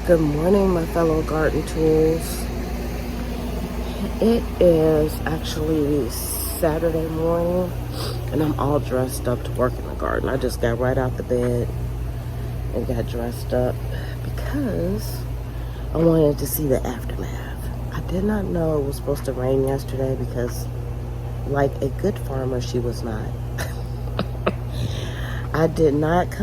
Good morning, my fellow garden tools. It is actually Saturday morning, and I'm all dressed up to work in the garden. I just got right out the bed and got dressed up because I wanted to see the aftermath. I did not know it was supposed to rain yesterday because, like a good farmer, she was not. I did not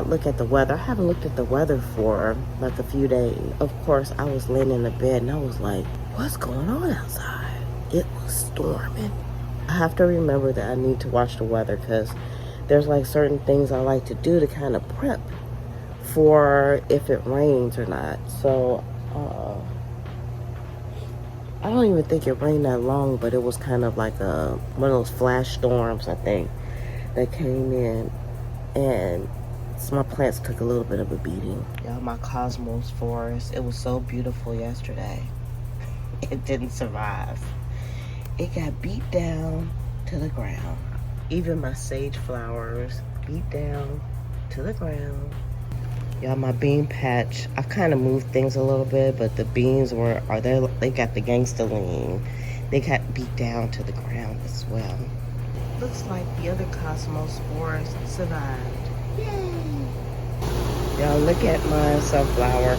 look at the weather. I haven't looked at the weather for like a few days. Of course, I was laying in the bed and I was like, what's going on outside? It was storming. I have to remember that I need to watch the weather because there's like certain things I like to do to kind of prep for if it rains or not. So, I don't even think it rained that long, but it was kind of like one of those flash storms, I think, that came in. And so my plants took a little bit of a beating. Y'all, my cosmos forest, it was so beautiful yesterday. It didn't survive. It got beat down to the ground. Even my sage flowers beat down to the ground. Y'all, my bean patch, I kind of moved things a little bit, but the beans they got the gangsta lean. They got beat down to the ground as well. Looks like the other cosmos spores survived. Yay! Y'all, look at my sunflower.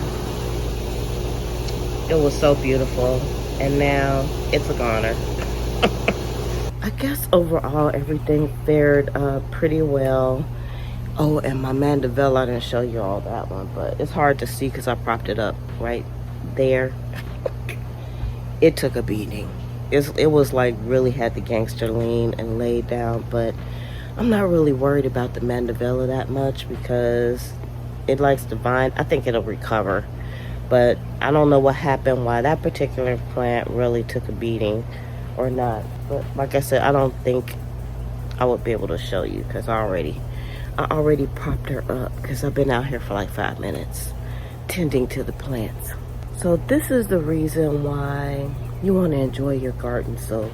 It was so beautiful, and now it's a goner. I guess overall everything fared pretty well. Oh, and my mandeville, I didn't show you all that one, but it's hard to see because I propped it up right there. It took a beating. It was like really had the gangster lean and laid down, but I'm not really worried about the mandevilla that much because it likes the vine. I think it'll recover, but I don't know what happened, why that particular plant really took a beating or not. But like I said, I don't think I would be able to show you because I already propped her up because I've been out here for like 5 minutes tending to the plants. So this is the reason why you want to enjoy your garden. So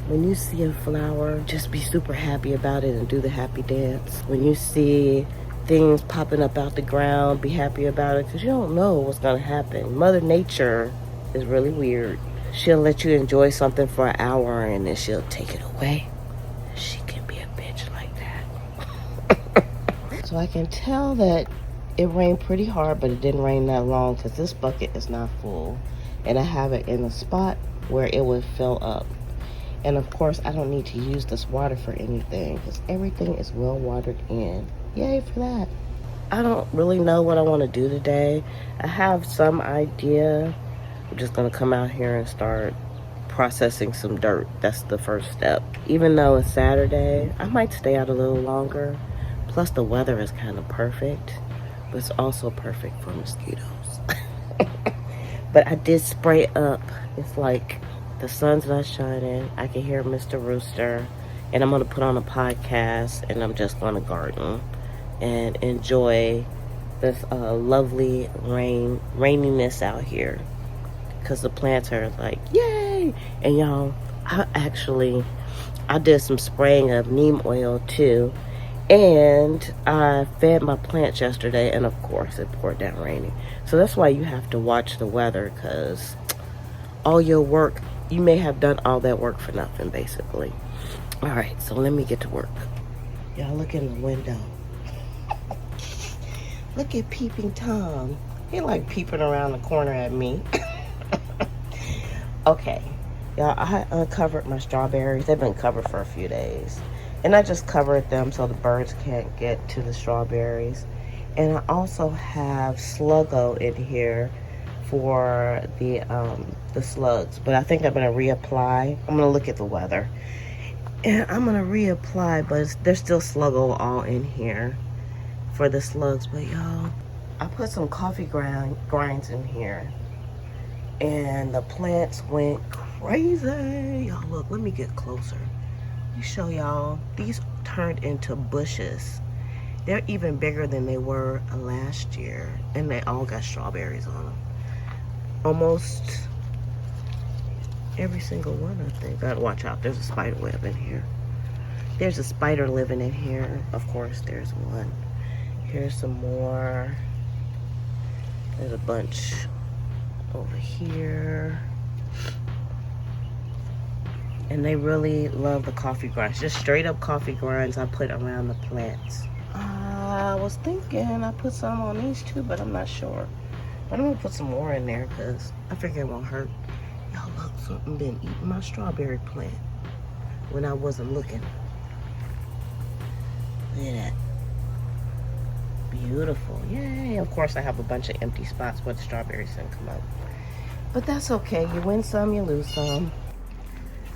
when you see a flower, just be super happy about it and do the happy dance. When you see things popping up out the ground, be happy about it because you don't know what's going to happen. Mother Nature is really weird. She'll let you enjoy something for an hour and then she'll take it away. She can be a bitch like that. So I can tell that it rained pretty hard, but it didn't rain that long because this bucket is not full. And I have it in a spot where it would fill up. And of course, I don't need to use this water for anything because everything is well watered in. Yay for that. I don't really know what I want to do today. I have some idea. I'm just going to come out here and start processing some dirt. That's the first step. Even though it's Saturday, I might stay out a little longer. Plus, the weather is kind of perfect, but it's also perfect for mosquitoes. But I did spray up. It's like the sun's not shining. I can hear Mr. Rooster. And I'm going to put on a podcast and I'm just going to garden and enjoy this lovely raininess out here. Because the plants are like, yay! And y'all, I did some spraying of neem oil too. And I fed my plants yesterday, and of course it poured down raining. So that's why you have to watch the weather, because all your work, you may have done all that work for nothing, basically. All right, so let me get to work. Y'all, look in the window. Look at Peeping Tom. He like peeping around the corner at me. Okay, y'all, I uncovered my strawberries. They've been covered for a few days. And I just covered them so the birds can't get to the strawberries. And I also have Sluggo in here for the slugs. But I think I'm going to reapply. I'm going to look at the weather. And I'm going to reapply, but there's still Sluggo all in here for the slugs. But y'all, I put some coffee grinds in here. And the plants went crazy. Y'all, look, let me get closer. Let me show y'all. These turned into bushes. They're even bigger than they were last year. And they all got strawberries on them. Almost every single one, I think. Gotta watch out. There's a spider web in here. There's a spider living in here. Of course, there's one. Here's some more. There's a bunch over here. And they really love the coffee grinds. Just straight up coffee grinds I put around the plants. I was thinking I put some on these too, but I'm not sure. But I'm gonna put some more in there because I figure it won't hurt. Y'all look, something been eating my strawberry plant when I wasn't looking. Look at that. Beautiful. Yay. Of course I have a bunch of empty spots where the strawberries didn't come up. But that's okay. You win some, you lose some.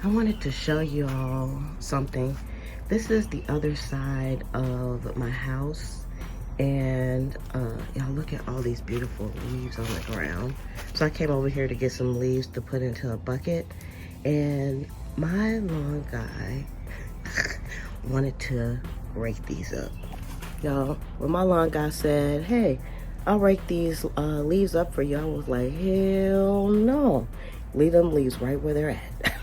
I wanted to show you all something. This is the other side of my house. And y'all look at all these beautiful leaves on the ground. So I came over here to get some leaves to put into a bucket. And my lawn guy wanted to rake these up. Y'all, when my lawn guy said, hey, I'll rake these leaves up for you, I was like, hell no. Leave them leaves right where they're at.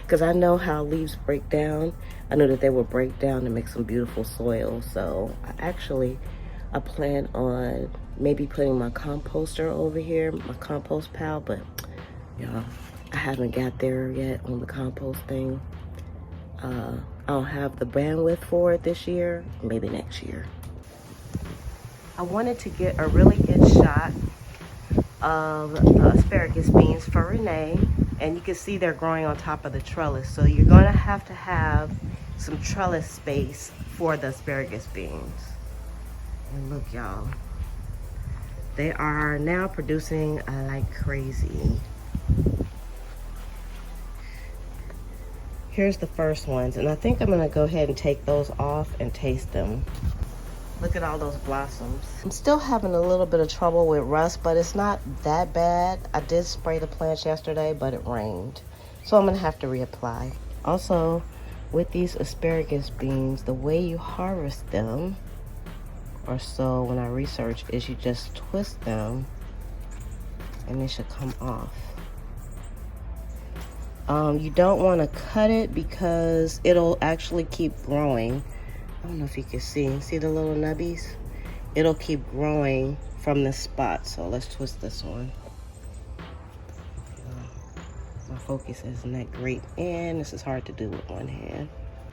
Because I know how leaves break down. I know that they will break down to make some beautiful soil. So I plan on maybe putting my composter over here, my compost pile, but y'all, I haven't got there yet on the compost thing. I don't have the bandwidth for it this year, maybe next year. I wanted to get a really good shot of the asparagus beans for Renee, and you can see they're growing on top of the trellis, so you're going to have some trellis space for the asparagus beans. And look, y'all, they are now producing like crazy. Here's the first ones, and I think I'm going to go ahead and take those off and taste them. Look at all those blossoms. I'm still having a little bit of trouble with rust, but it's not that bad. I did spray the plants yesterday, but it rained. So I'm gonna have to reapply. Also, with these asparagus beans, the way you harvest them, or so when I researched, is you just twist them and they should come off. You don't wanna cut it because it'll actually keep growing. I don't know if you can see the little nubbies? It'll keep growing from this spot. So let's twist this one. My focus isn't that great, and this is hard to do with one hand.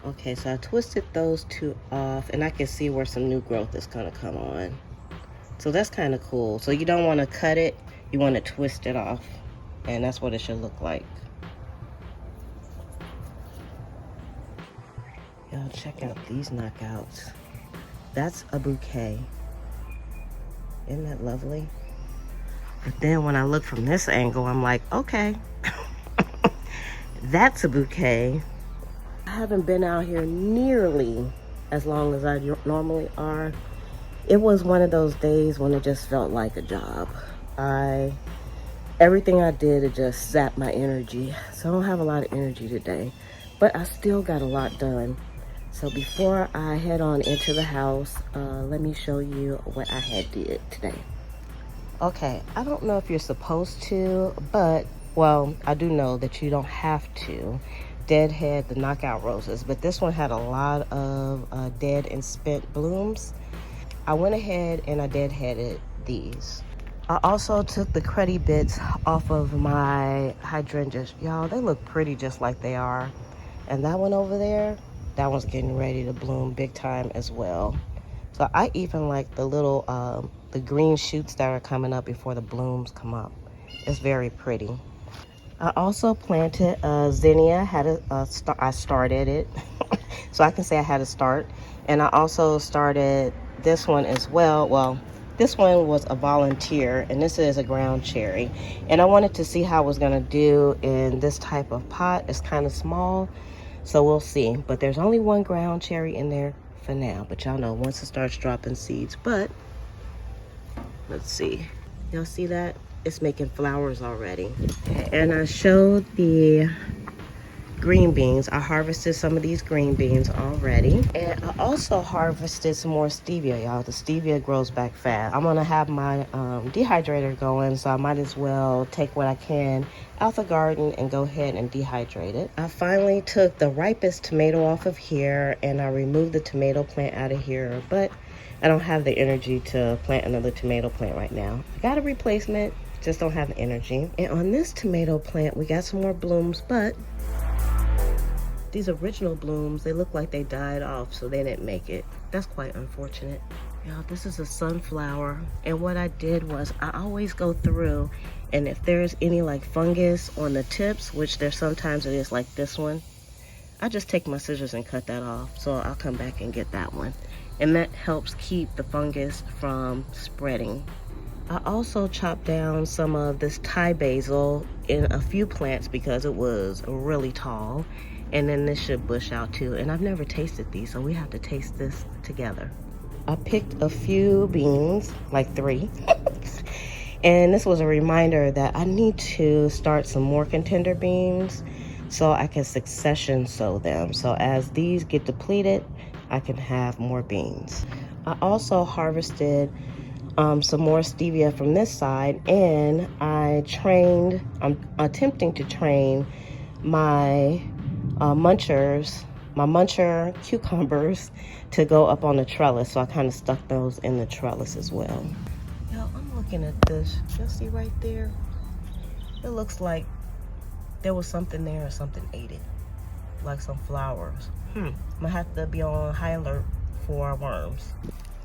Okay, so I twisted those two off, and I can see where some new growth is gonna come on. So that's kind of cool. So you don't want to cut it, you want to twist it off, and that's what it should look like. Y'all check out these knockouts. That's a bouquet. Isn't that lovely? But then when I look from this angle, I'm like, okay, that's a bouquet. I haven't been out here nearly as long as I normally are. It was one of those days when it just felt like a job. Everything I did, it just sapped my energy. So I don't have a lot of energy today, but I still got a lot done. So before I head on into the house, let me show you what I had did today. Okay, I don't know if you're supposed to, but, well, I do know that you don't have to deadhead the knockout roses, but this one had a lot of dead and spent blooms. I went ahead and I deadheaded these. I also took the cruddy bits off of my hydrangeas. Y'all, they look pretty just like they are. And that one over there, that one's getting ready to bloom big time as well. So I even like the little, the green shoots that are coming up before the blooms come up. It's very pretty. I also planted zinnia. I started it, so I can say I had a start. And I also started this one as well. Well, this one was a volunteer, and this is a ground cherry. And I wanted to see how I was gonna do in this type of pot. It's kind of small, so we'll see. But there's only one ground cherry in there for now. But y'all know once it starts dropping seeds. But let's see. Y'all see that? It's making flowers already. And I showed the green beans. I harvested some of these green beans already. And I also harvested some more stevia, y'all. The stevia grows back fast. I'm gonna have my dehydrator going, so I might as well take what I can out the garden and go ahead and dehydrate it. I finally took the ripest tomato off of here, and I removed the tomato plant out of here, but I don't have the energy to plant another tomato plant right now. I got a replacement, just don't have the energy. And on this tomato plant, we got some more blooms, but these original blooms, they look like they died off, so they didn't make it. That's quite unfortunate. Y'all, this is a sunflower, and what I did was I always go through, and if there's any like fungus on the tips, which there sometimes it is like this one, I just take my scissors and cut that off. So I'll come back and get that one. And that helps keep the fungus from spreading. I also chopped down some of this Thai basil in a few plants because it was really tall. And then this should bush out too. And I've never tasted these, so we have to taste this together. I picked a few beans, like 3. And this was a reminder that I need to start some more contender beans so I can succession sow them. So as these get depleted, I can have more beans. I also harvested some more stevia from this side, and I'm attempting to train my muncher cucumbers to go up on the trellis. So I kind of stuck those in the trellis as well. Yo, I'm looking at this. You'll see right there. It looks like there was something there or something ate it. Like some flowers. I'm gonna have to be on high alert for worms.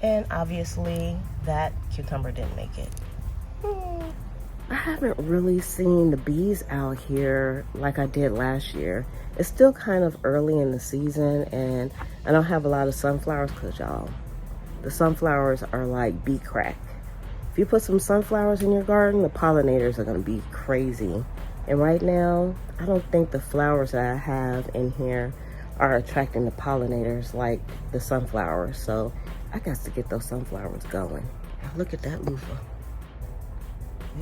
And obviously that cucumber didn't make it. I haven't really seen the bees out here like I did last year. It's still kind of early in the season, and I don't have a lot of sunflowers because y'all, the sunflowers are like bee crack. If you put some sunflowers in your garden, the pollinators are gonna be crazy. And right now, I don't think the flowers that I have in here are attracting the pollinators like the sunflowers. So I got to get those sunflowers going. Now look at that loofah.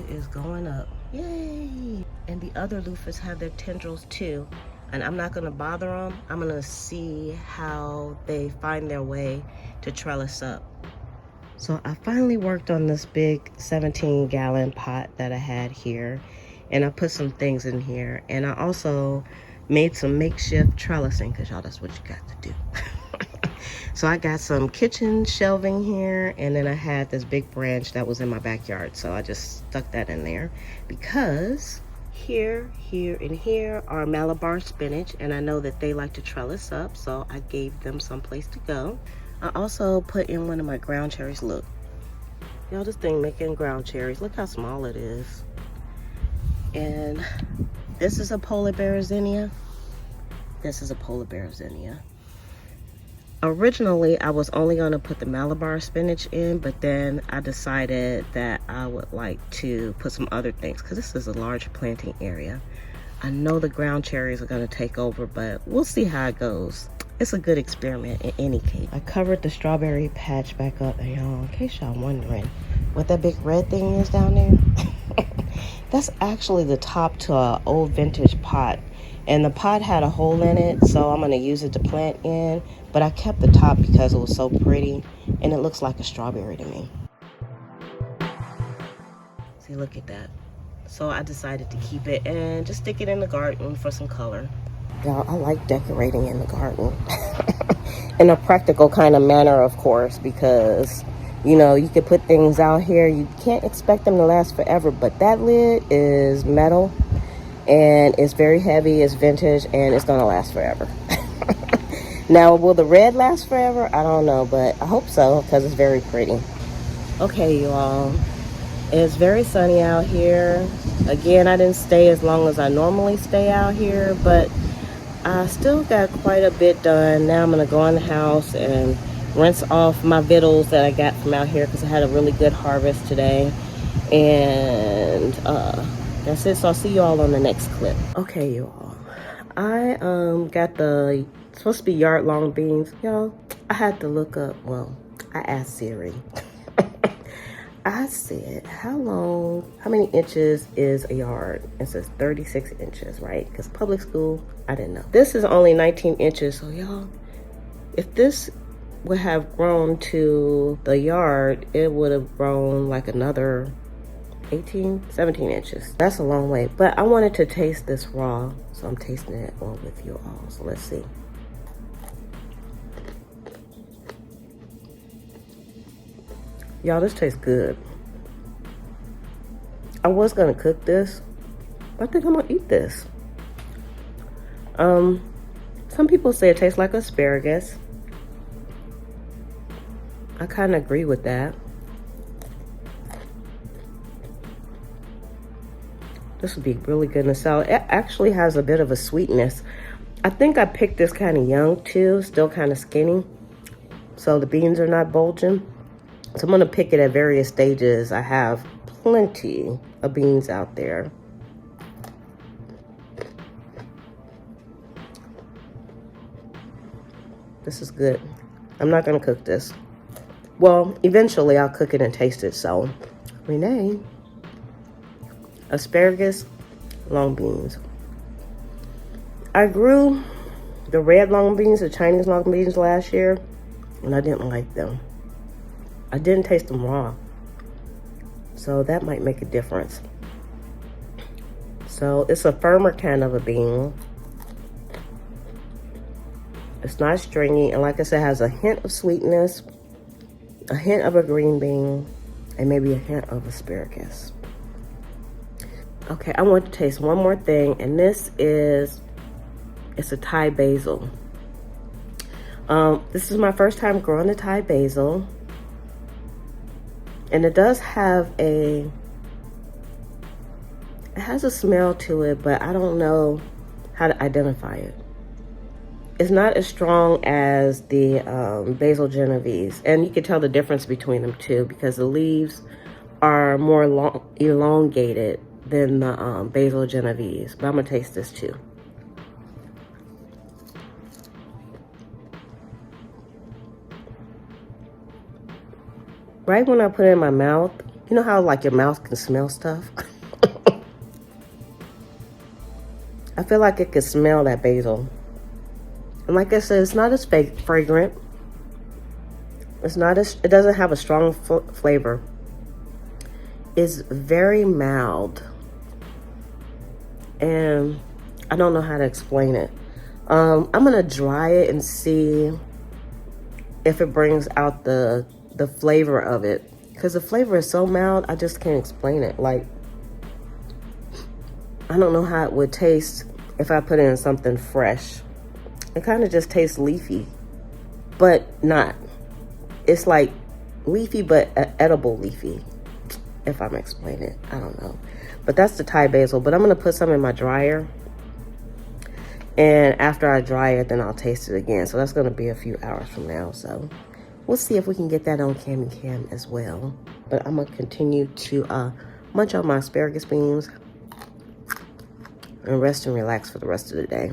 It is going up. Yay! And the other loofahs have their tendrils too. And I'm not gonna bother them. I'm gonna see how they find their way to trellis up. So I finally worked on this big 17-gallon pot that I had here. And I put some things in here. And I also made some makeshift trellising, because y'all, that's what you got to do. So I got some kitchen shelving here, and then I had this big branch that was in my backyard. So I just stuck that in there because here, and here are Malabar spinach, and I know that they like to trellis up, so I gave them some place to go. I also put in one of my ground cherries. Look, y'all, this thing making ground cherries. Look how small it is. And this is a polar bear zinnia. This is a polar bear zinnia. Originally, I was only going to put the Malabar spinach in, but then I decided that I would like to put some other things because this is a large planting area. I know the ground cherries are going to take over, but we'll see how it goes. It's a good experiment in any case. I covered the strawberry patch back up, and y'all, in case y'all wondering what that big red thing is down there, that's actually the top to an old vintage pot. And the pot had a hole in it, so I'm gonna use it to plant in. But I kept the top because it was so pretty, and it looks like a strawberry to me. See, look at that. So I decided to keep it and just stick it in the garden for some color. Y'all, I like decorating in the garden. In a practical kind of manner, of course, because, you know, you could put things out here. You can't expect them to last forever, but that lid is metal. And it's very heavy, it's vintage, and it's gonna last forever. Now, will the red last forever? I don't know, but I hope so, because it's very pretty. Okay, you all, it's very sunny out here. Again, I didn't stay as long as I normally stay out here, but I still got quite a bit done. Now I'm gonna go in the house and rinse off my victuals that I got from out here, because I had a really good harvest today. And that's it. So I'll see you all on the next clip. Okay, you all, I got the supposed to be yard long beans. Y'all, I had to look up. Well, I asked Siri. I said, how many inches is a yard? It says 36 inches, right? Because public school, I didn't know. This is only 19 inches. So y'all, if this would have grown to the yard, it would have grown like another 17 inches. That's a long way, but I wanted to taste this raw, so I'm tasting it all with you all. So let's see. Y'all, this tastes good. I was gonna cook this. I think I'm gonna eat this. Some people say it tastes like asparagus. I kind of agree with that. This would be really good in a salad. It actually has a bit of a sweetness. I think I picked this kind of young too, still kind of skinny. So the beans are not bulging. So I'm gonna pick it at various stages. I have plenty of beans out there. This is good. I'm not gonna cook this. Well, eventually I'll cook it and taste it. So, Renee, asparagus, long beans. I grew the red long beans, the Chinese long beans last year, and I didn't like them. I didn't taste them raw. So that might make a difference. So it's a firmer kind of a bean. It's not stringy, and like I said, it has a hint of sweetness, a hint of a green bean, and maybe a hint of asparagus. Okay, I want to taste one more thing, and this is, it's a Thai basil. This is my first time growing the Thai basil, and it does have it has a smell to it, but I don't know how to identify it. It's not as strong as the basil Genovese, and you can tell the difference between them too, because the leaves are more elongated than the basil Genovese. But I'm gonna taste this too. Right when I put it in my mouth, you know how like your mouth can smell stuff? I feel like it can smell that basil. And like I said, it's not as fragrant. It doesn't have a strong flavor. It's very mild. And I don't know how to explain it. I'm gonna dry it and see if it brings out the flavor of it. Because the flavor is so mild, I just can't explain it. Like, I don't know how it would taste if I put it in something fresh. It kind of just tastes leafy, but not. It's like leafy, but edible leafy, if I'm explaining it. I don't know. But that's the Thai basil. But I'm going to put some in my dryer. And after I dry it, then I'll taste it again. So that's going to be a few hours from now. So we'll see if we can get that on cam as well. But I'm going to continue to munch on my asparagus beans and rest and relax for the rest of the day.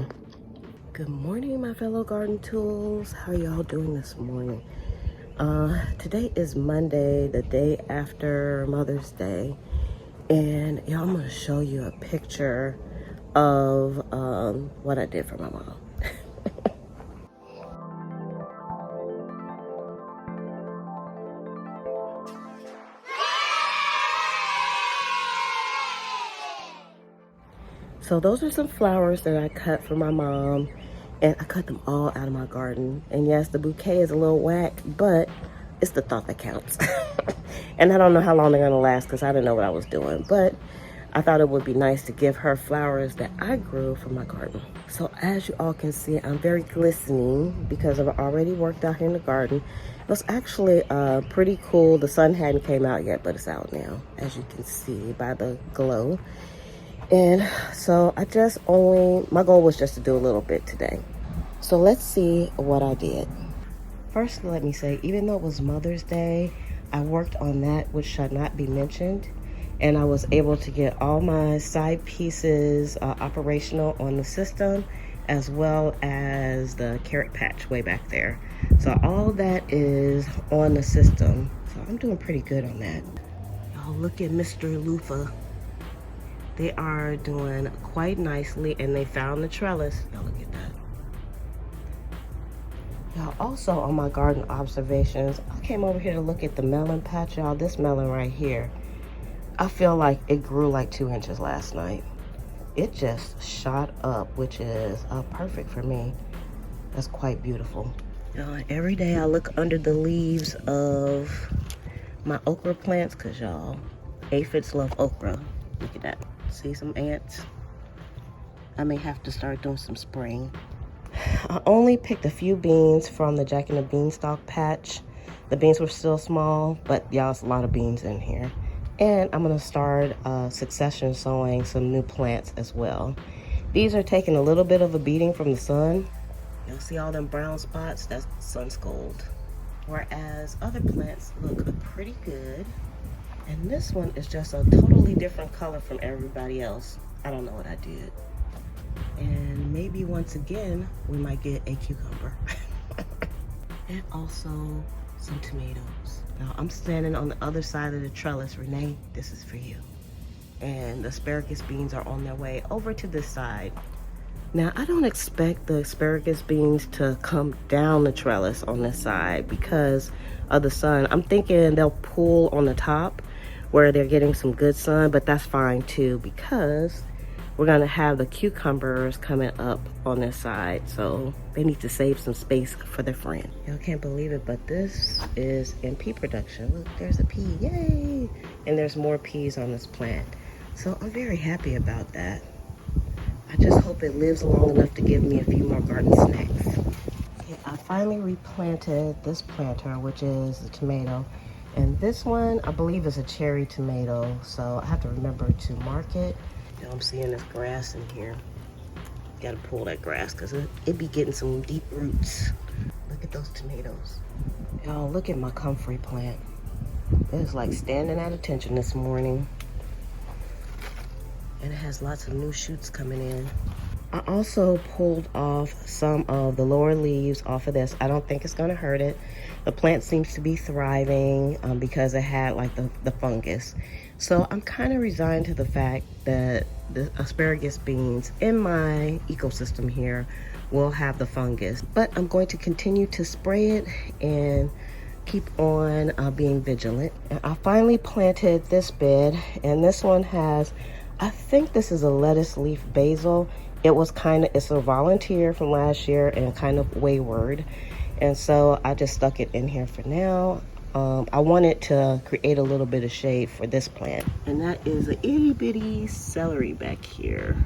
Good morning, my fellow garden tools. How y'all doing this morning? Today is Monday, the day after Mother's Day. And y'all, I'm gonna show you a picture of what I did for my mom. So those are some flowers that I cut for my mom. And I cut them all out of my garden. And yes, the bouquet is a little whack, but it's the thought that counts. And I don't know how long they're gonna last because I didn't know what I was doing. But I thought it would be nice to give her flowers that I grew from my garden. So as you all can see, I'm very glistening because I've already worked out here in the garden. It was actually pretty cool. The sun hadn't came out yet, but it's out now, as you can see by the glow. And so my goal was just to do a little bit today. So let's see what I did. First, let me say, even though it was Mother's Day, I worked on that which should not be mentioned. And I was able to get all my side pieces operational on the system, as well as the carrot patch way back there. So all that is on the system. So I'm doing pretty good on that. Y'all look at Mr. Loofah. They are doing quite nicely, and they found the trellis. Y'all look at that. Y'all, also on my garden observations, I came over here to look at the melon patch. Y'all, this melon right here, I feel like it grew like 2 inches last night. It just shot up, which is perfect for me. That's quite beautiful. Every day I look under the leaves of my okra plants, because y'all, aphids love okra. Look at that. See some ants? I may have to start doing some spraying. I only picked a few beans from the Jack and the Beanstalk patch. The beans were still small, but y'all, it's a lot of beans in here. And I'm gonna start succession sowing some new plants as well. These are taking a little bit of a beating from the sun. You'll see all them brown spots, that's sun's gold. Whereas other plants look pretty good. And this one is just a totally different color from everybody else. I don't know what I did. And maybe once again, we might get a cucumber. And also some tomatoes. Now I'm standing on the other side of the trellis. Renee, this is for you. And the asparagus beans are on their way over to this side. Now, I don't expect the asparagus beans to come down the trellis on this side because of the sun. I'm thinking they'll pull on the top where they're getting some good sun, but that's fine too because we're gonna have the cucumbers coming up on this side. So they need to save some space for their friend. Y'all can't believe it, but this is in pea production. Look, there's a pea, yay! And there's more peas on this plant. So I'm very happy about that. I just hope it lives long enough to give me a few more garden snacks. Okay, I finally replanted this planter, which is a tomato. And this one, I believe, is a cherry tomato. So I have to remember to mark it. You know, I'm seeing this grass in here. Gotta pull that grass because it be getting some deep roots. Look at those tomatoes. Y'all, look at my comfrey plant. It's like standing at attention this morning. And it has lots of new shoots coming in. I also pulled off some of the lower leaves off of this. I don't think it's gonna hurt it. The plant seems to be thriving because it had like the fungus. So I'm kind of resigned to the fact that the asparagus beans in my ecosystem here will have the fungus. But I'm going to continue to spray it and keep on being vigilant. And I finally planted this bed, and this one has, I think this is a lettuce leaf basil. It's a volunteer from last year and kind of wayward. And so I just stuck it in here for now. I wanted to create a little bit of shade for this plant. And that is an itty bitty celery back here.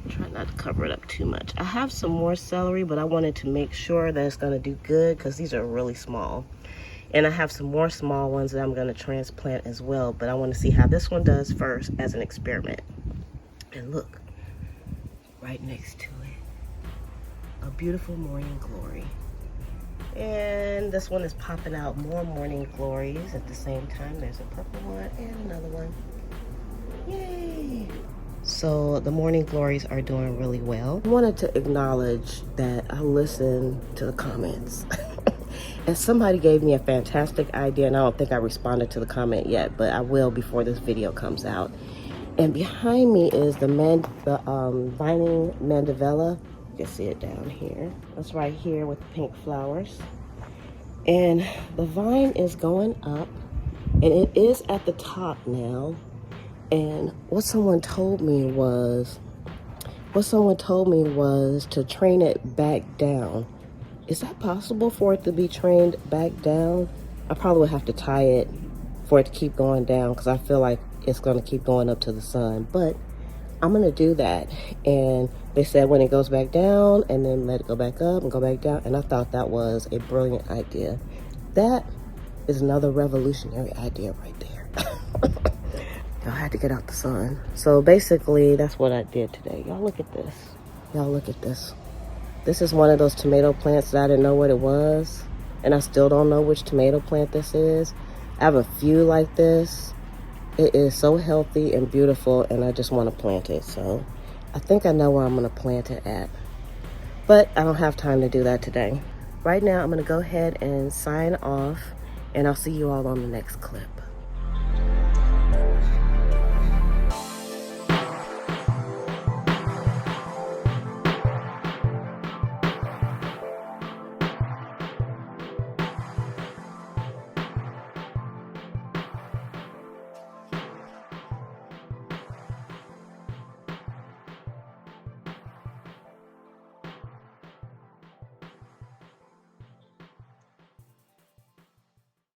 Try not to cover it up too much. I have some more celery, but I wanted to make sure that it's gonna do good because these are really small. And I have some more small ones that I'm gonna transplant as well, but I wanna see how this one does first as an experiment. And look, right next to it, a beautiful morning glory. And this one is popping out more morning glories at the same time. There's a purple one and another one. Yay! So the morning glories are doing really well. I wanted to acknowledge that I listened to the comments. And somebody gave me a fantastic idea, and I don't think I responded to the comment yet, but I will before this video comes out. And behind me is the vining mandevilla. You can see it down here. That's right here with the pink flowers. And the vine is going up, and it is at the top now. And what someone told me was to train it back down. Is that possible for it to be trained back down? I probably would have to tie it for it to keep going down because I feel like it's going to keep going up to the sun. But I'm going to do that. And they said when it goes back down and then let it go back up and go back down. And I thought that was a brilliant idea. That is another revolutionary idea right there. Y'all had to get out the sun. So basically, that's what I did today. Y'all look at this. Y'all look at this. This is one of those tomato plants that I didn't know what it was. And I still don't know which tomato plant this is. I have a few like this. It is so healthy and beautiful, and I just want to plant it. So I think I know where I'm going to plant it at. But I don't have time to do that today. Right now, I'm going to go ahead and sign off, and I'll see you all on the next clip.